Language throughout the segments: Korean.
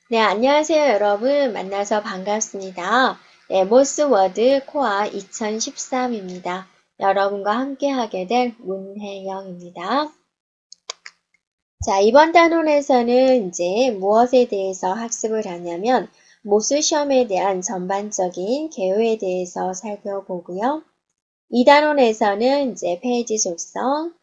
네, 안녕하세요, 여러분. 만나서 반갑습니다. 네, 모스워드 코어 2013입니다. 여러분과 함께 하게 될 문혜영입니다. 자, 이번 단원에서는 이제 무엇에 대해서 학습을 하냐면, 모스 시험에 대한 전반적인 개요에 대해서 살펴보고요. 이 단원에서는 이제 페이지 속성,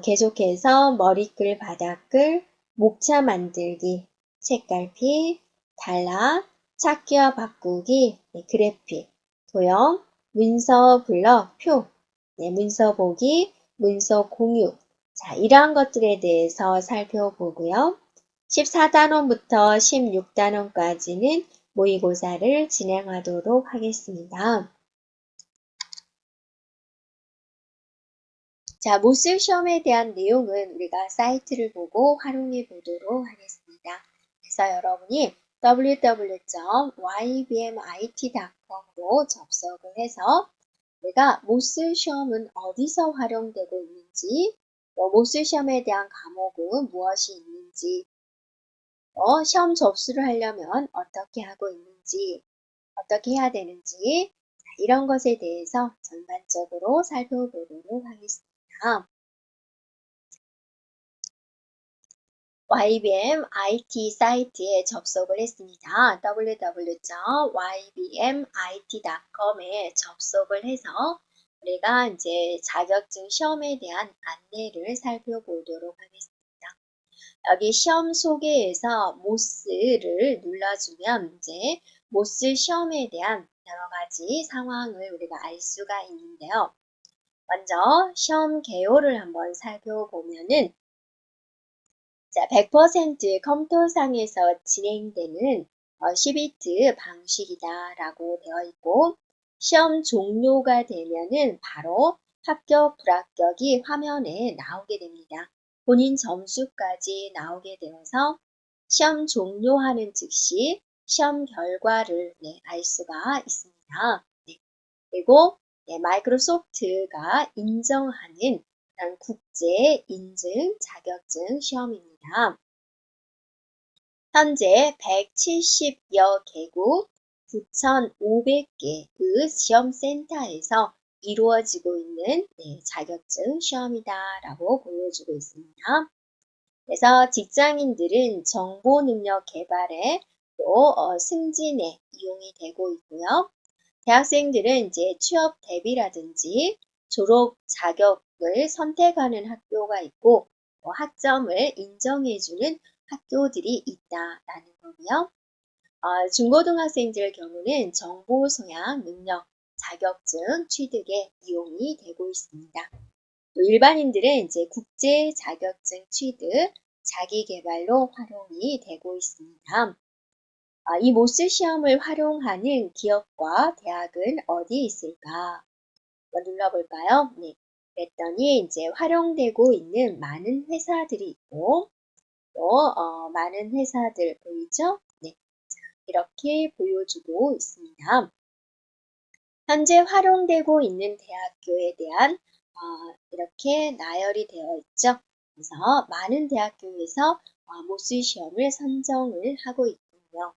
계속해서 머리글, 바닥글, 목차 만들기, 책갈피, 단락, 찾기와 바꾸기, 네, 그래픽, 도형, 문서 블럭, 표, 네, 문서 보기, 문서 공유. 자, 이러한 것들에 대해서 살펴보고요. 14단원부터 16단원까지는 모의고사를 진행하도록 하겠습니다. 자, 모스 시험에 대한 내용은 우리가 사이트를 보고 활용해 보도록 하겠습니다. 그래서 여러분이 www.ybmit.com으로 접속을 해서 우리가 모스 시험은 어디서 활용되고 있는지, 또 모스 시험에 대한 과목은 무엇이 있는지, 시험 접수를 하려면 어떻게 하고 있는지, 어떻게 해야 되는지, 이런 것에 대해서 전반적으로 살펴보도록 하겠습니다. YBM IT 사이트에 접속을 했습니다. www.ybmit.com에 접속을 해서 우리가 이제 자격증 시험에 대한 안내를 살펴보도록 하겠습니다. 여기 시험 소개에서 모스를 눌러주면 이제 모스 시험에 대한 여러 가지 상황을 우리가 알 수가 있는데요. 먼저 시험 개요를 한번 살펴보면은 자, 100% 컴퓨터상에서 진행되는 10비트 방식이다라고 되어 있고 시험 종료가 되면은 바로 합격, 불합격이 화면에 나오게 됩니다. 본인 점수까지 나오게 되어서 시험 종료하는 즉시 시험 결과를 알 수가 있습니다. 네. 그리고 마이크로소프트가 인정하는 국제 인증 자격증 시험입니다. 현재 170여 개국 9,500개 그 시험센터에서 이루어지고 있는 자격증 시험이다라고 보여주고 있습니다. 그래서 직장인들은 정보 능력 개발에 또 승진에 이용이 되고 있고요. 대학생들은 이제 취업 대비라든지 졸업 자격을 선택하는 학교가 있고 학점을 인정해주는 학교들이 있다라는 거고요. 중고등학생들 경우는 정보 소양 능력 자격증 취득에 이용이 되고 있습니다. 또 일반인들은 이제 국제 자격증 취득 자기 개발로 활용이 되고 있습니다. 이 모스 시험을 활용하는 기업과 대학은 어디에 있을까? 한번 눌러볼까요? 네. 그랬더니 이제 활용되고 있는 많은 회사들이 있고 또 많은 회사들 보이죠? 네. 이렇게 보여주고 있습니다. 현재 활용되고 있는 대학교에 대한 이렇게 나열이 되어 있죠. 그래서 많은 대학교에서 모스 시험을 선정을 하고 있군요.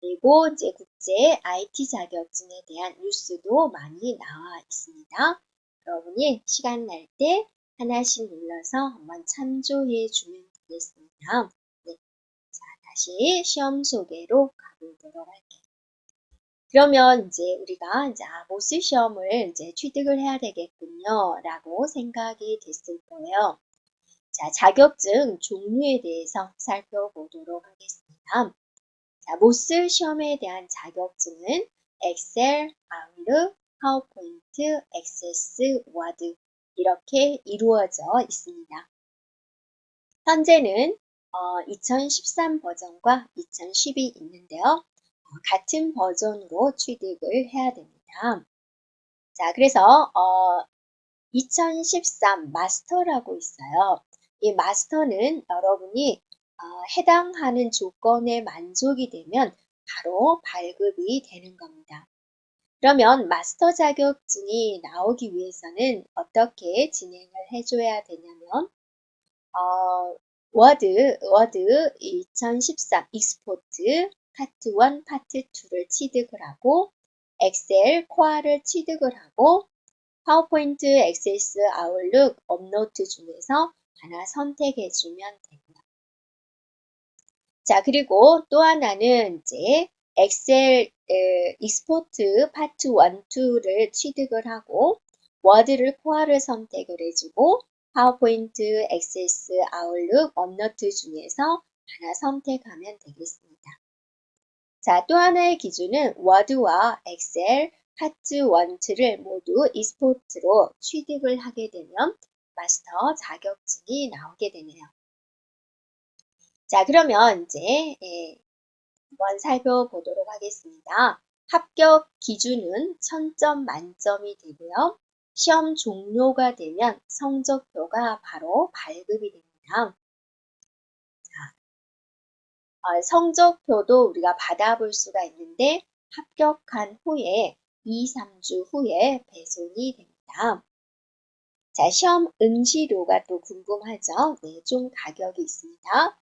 그리고 이제 국제 IT 자격증에 대한 뉴스도 많이 나와 있습니다. 여러분이 시간 날 때 하나씩 눌러서 한번 참조해 주면 되겠습니다. 네. 자, 다시 시험 소개로 가보도록 할게요. 그러면 이제 우리가 이제 모스 시험을 이제 취득을 해야 되겠군요. 라고 생각이 됐을 거예요. 자, 자격증 종류에 대해서 살펴보도록 하겠습니다. 자, 모스 시험에 대한 자격증은 엑셀, 아웃룩, 파워포인트, 액세스, 워드 이렇게 이루어져 있습니다. 현재는 2013 버전과 2010이 있는데요. 같은 버전으로 취득을 해야 됩니다. 자, 그래서 2013 마스터라고 있어요. 이 마스터는 여러분이 해당하는 조건에 만족이 되면 바로 발급이 되는 겁니다. 그러면 마스터 자격증이 나오기 위해서는 어떻게 진행을 해줘야 되냐면 워드 2013 익스포트 파트 1, 파트 2를 취득을 하고 엑셀, 코아를 취득을 하고 파워포인트, 액세스, 아웃룩, 업로드 중에서 하나 선택해 주면 되고요. 자, 그리고 또 하나는 이제 엑셀 익스포트 파트 1, 2를 취득을 하고 워드를 코아를 선택을 해주고 파워포인트, 액세스, 아웃룩, 업로드 중에서 하나 선택하면 되겠습니다. 자, 또 하나의 기준은 워드와 엑셀 파트 1, 2를 모두 익스포트로 취득을 하게 되면 마스터 자격증이 나오게 되네요. 자, 그러면 이제 한번 살펴보도록 하겠습니다. 합격 기준은 1000점 만점이 되고요. 시험 종료가 되면 성적표가 바로 발급이 됩니다. 성적표도 우리가 받아볼 수가 있는데 합격한 후에 2, 3주 후에 배송이 됩니다. 자, 시험 응시료가 또 궁금하죠? 네, 좀 가격이 있습니다.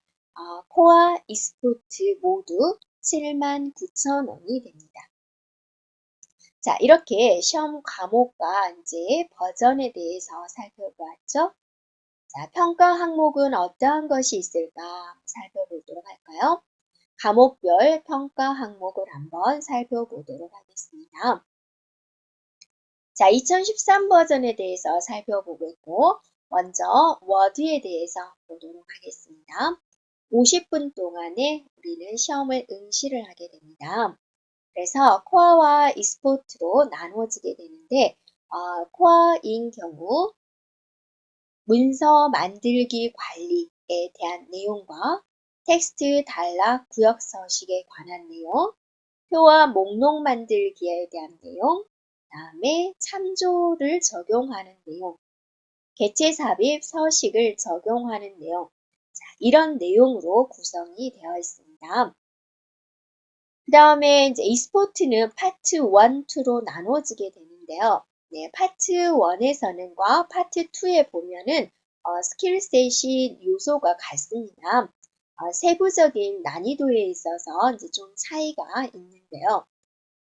코아, 익스포트 모두 79,000원이 됩니다. 자, 이렇게 시험 과목과 이제 버전에 대해서 살펴보았죠? 자, 평가 항목은 어떠한 것이 있을까 살펴보도록 할까요? 과목별 평가 항목을 한번 살펴보도록 하겠습니다. 자, 2013 버전에 대해서 살펴보겠고, 먼저 워드에 대해서 보도록 하겠습니다. 50분 동안에 우리는 시험을 응시를 하게 됩니다. 그래서 코아와 익스포트로 나누어지게 되는데, 코아인 경우 문서 만들기 관리에 대한 내용과 텍스트 단락 구역 서식에 관한 내용, 표와 목록 만들기에 대한 내용, 다음에 참조를 적용하는 내용, 개체 삽입 서식을 적용하는 내용, 자, 이런 내용으로 구성이 되어 있습니다. 그 다음에 이제 익스포트는 파트 1, 2로 나눠지게 되는데요. 네, 파트 1에서는과 파트 2에 보면은 스킬셋이 요소가 같습니다. 세부적인 난이도에 있어서 이제 좀 차이가 있는데요.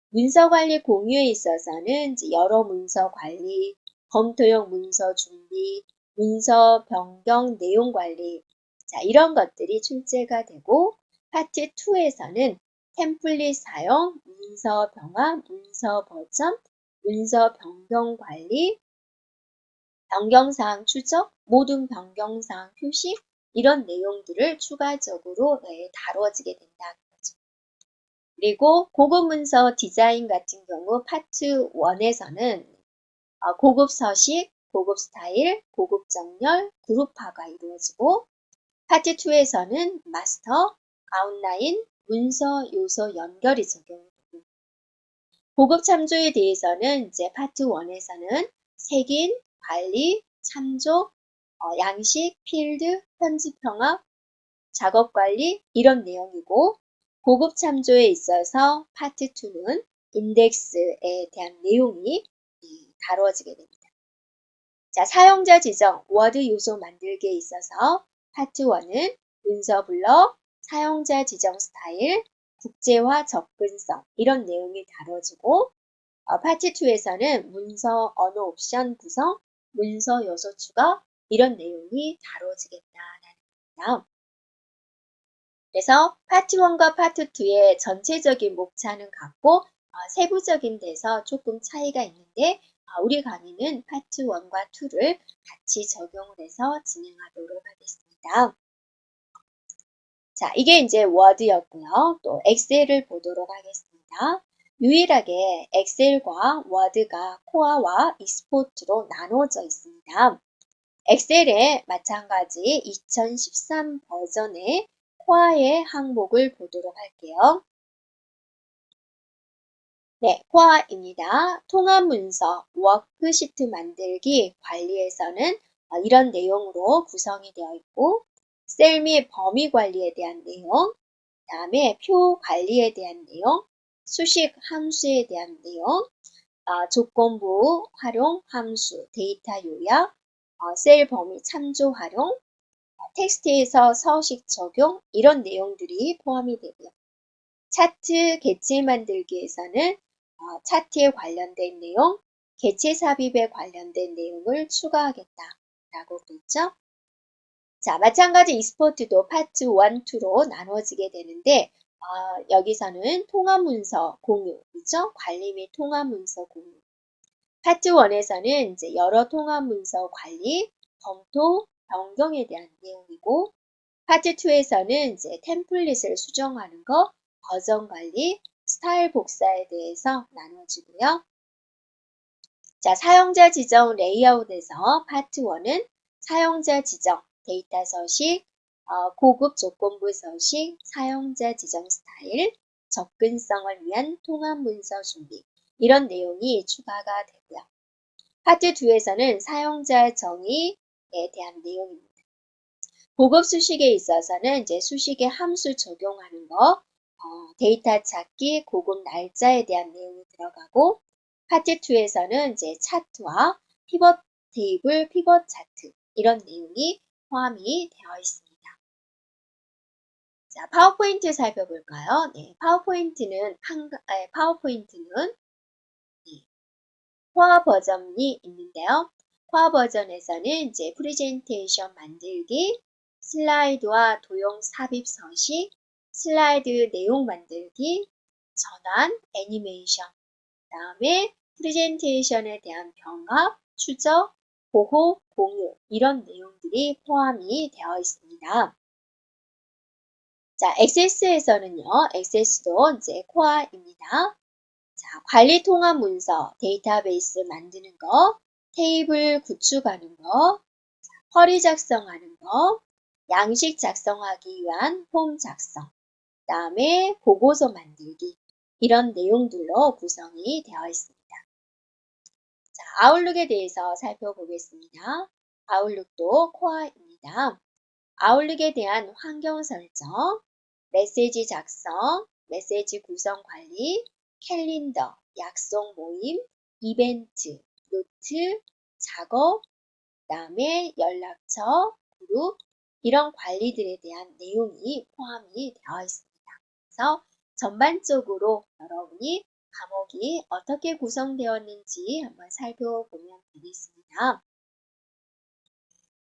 문서 관리 공유에 있어서는 이제 여러 문서 관리, 검토용 문서 준비, 문서 변경 내용 관리, 자, 이런 것들이 출제가 되고, 파트 2에서는 템플릿 사용, 문서 병합, 문서 버전, 문서 변경 관리, 변경사항 추적, 모든 변경사항 표시, 이런 내용들을 추가적으로 다뤄지게 된다는 거죠. 그리고 고급 문서 디자인 같은 경우 파트 1에서는 고급 서식, 고급 스타일, 고급 정렬, 그룹화가 이루어지고 파트 2에서는 마스터, 아웃라인, 문서 요소 연결이 적용되고 고급 참조에 대해서는 이제 파트 1에서는 색인, 관리, 참조, 양식, 필드, 편집 평합, 작업 관리 이런 내용이고 고급 참조에 있어서 파트 2는 인덱스에 대한 내용이 다루어지게 됩니다. 자, 사용자 지정, 워드 요소 만들기에 있어서 파트 1은 문서 블럭, 사용자 지정 스타일, 국제화 접근성 이런 내용이 다뤄지고 파트 2에서는 문서 언어 옵션 구성, 문서 요소 추가 이런 내용이 다뤄지겠다라는 겁니다. 그래서 파트 1과 파트 2의 전체적인 목차는 같고 세부적인 데서 조금 차이가 있는데 우리 강의는 파트 1과 2를 같이 적용을 해서 진행하도록 하겠습니다. 자, 이게 이제 워드였고요. 또 엑셀을 보도록 하겠습니다. 유일하게 엑셀과 워드가 코아와 익스포트로 나눠져 있습니다. 엑셀에 마찬가지 2013 버전의 코아의 항목을 보도록 할게요. 네, 코아입니다. 통합 문서, 워크시트 만들기, 관리에서는 이런 내용으로 구성이 되어 있고 셀 및 범위 관리에 대한 내용, 다음에 표 관리에 대한 내용, 수식 함수에 대한 내용, 조건부 활용 함수, 데이터 요약, 셀 범위 참조 활용, 텍스트에서 서식 적용 이런 내용들이 포함이 되고요. 차트 개체 만들기에서는 차트에 관련된 내용, 개체 삽입에 관련된 내용을 추가하겠다라고 그랬죠. 자, 마찬가지 e스포츠도 파트 1, 2로 나눠지게 되는데 여기서는 통합 문서 공유, 그죠? 관리 및 통합 문서 공유. 파트 1에서는 이제 여러 통합 문서 관리, 검토, 변경에 대한 내용이고, 파트 2에서는 이제 템플릿을 수정하는 거, 버전 관리, 스타일 복사에 대해서 나눠지고요. 자, 사용자 지정 레이아웃에서 파트 1은 사용자 지정, 데이터 서식, 고급 조건부 서식, 사용자 지정 스타일, 접근성을 위한 통합 문서 준비 이런 내용이 추가가 되고요. 파트 2에서는 사용자 정의에 대한 내용입니다. 고급 수식에 있어서는 이제 수식의 함수 적용하는 거, 데이터 찾기, 고급 날짜에 대한 내용이 들어가고, 파트 2에서는 이제 차트와 피벗 테이블, 피벗 차트 이런 내용이 포함이 되어 있습니다. 자, 파워포인트 살펴볼까요? 네, 파워포인트는 코어 버전이 있는데요. 코어 버전에서는 이제 프레젠테이션 만들기, 슬라이드와 도형 삽입 서식, 슬라이드 내용 만들기, 전환, 애니메이션, 그다음에 프레젠테이션에 대한 병합, 추적, 보호, 공유 이런 내용들이 포함이 되어 있습니다. 자, 액세스에서는요. 액세스도 이제 코어입니다. 자, 관리 통합 문서, 데이터베이스 만드는 거, 테이블 구축하는 거, 쿼리 작성하는 거, 양식 작성하기 위한 폼 작성, 그 다음에 보고서 만들기 이런 내용들로 구성이 되어 있습니다. 자, 아웃룩에 대해서 살펴보겠습니다. 아웃룩도 코어입니다. 아웃룩에 대한 환경 설정, 메시지 작성, 메시지 구성 관리, 캘린더, 약속 모임, 이벤트, 노트, 작업, 그 다음에 연락처, 그룹 이런 관리들에 대한 내용이 포함이 되어 있습니다. 그래서 전반적으로 여러분이 과목이 어떻게 구성되었는지 한번 살펴보면 되겠습니다.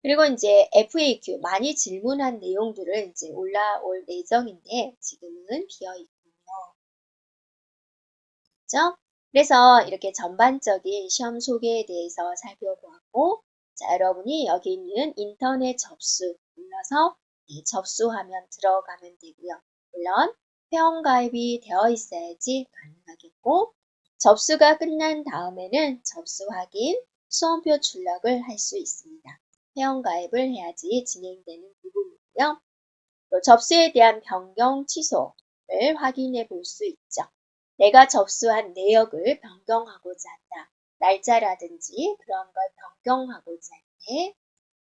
그리고 이제 FAQ 많이 질문한 내용들을 이제 올라올 예정인데 지금은 비어 있군요. 그렇죠? 그래서 이렇게 전반적인 시험 소개에 대해서 살펴보았고, 자, 여러분이 여기 있는 인터넷 접수 눌러서 접수하면 들어가면 되고요. 물론 회원 가입이 되어 있어야지 가능하겠고, 접수가 끝난 다음에는 접수 확인, 수험표 출력을 할 수 있습니다. 회원 가입을 해야지 진행되는 부분이고요. 또 접수에 대한 변경 취소를 확인해 볼 수 있죠. 내가 접수한 내역을 변경하고자 한다. 날짜라든지 그런 걸 변경하고자 할 때,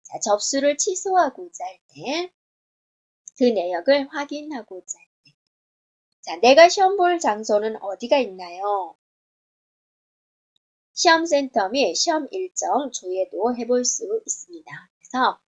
자, 접수를 취소하고자 할 때, 그 내역을 확인하고자 할 때. 자, 내가 시험 볼 장소는 어디가 있나요? 시험센터 및 시험 일정 조회도 해볼 수 있습니다. 그래서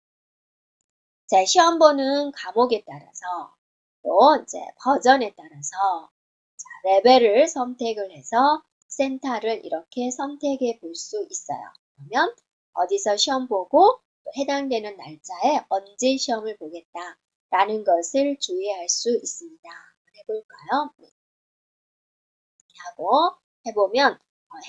자, 시험 보는 과목에 따라서 또 이제 버전에 따라서 자, 레벨을 선택을 해서 센터를 이렇게 선택해 볼 수 있어요. 그러면 어디서 시험 보고 또 해당되는 날짜에 언제 시험을 보겠다라는 것을 조회할 수 있습니다. 해볼까요? 네. 하고 해보면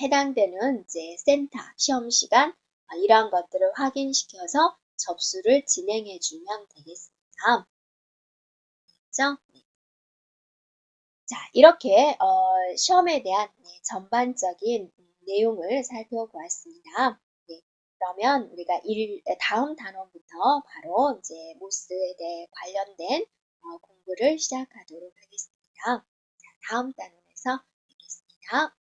해당되는 이제 센터, 시험 시간 이러한 것들을 확인시켜서 접수를 진행해 주면 되겠습니다. 그렇죠? 네. 자, 이렇게 시험에 대한 전반적인 내용을 살펴보았습니다. 네, 그러면 우리가 다음 단원부터 바로 이제 모스에 대해 관련된 공부를 시작하도록 하겠습니다. 자, 다음 단원에서 뵙겠습니다.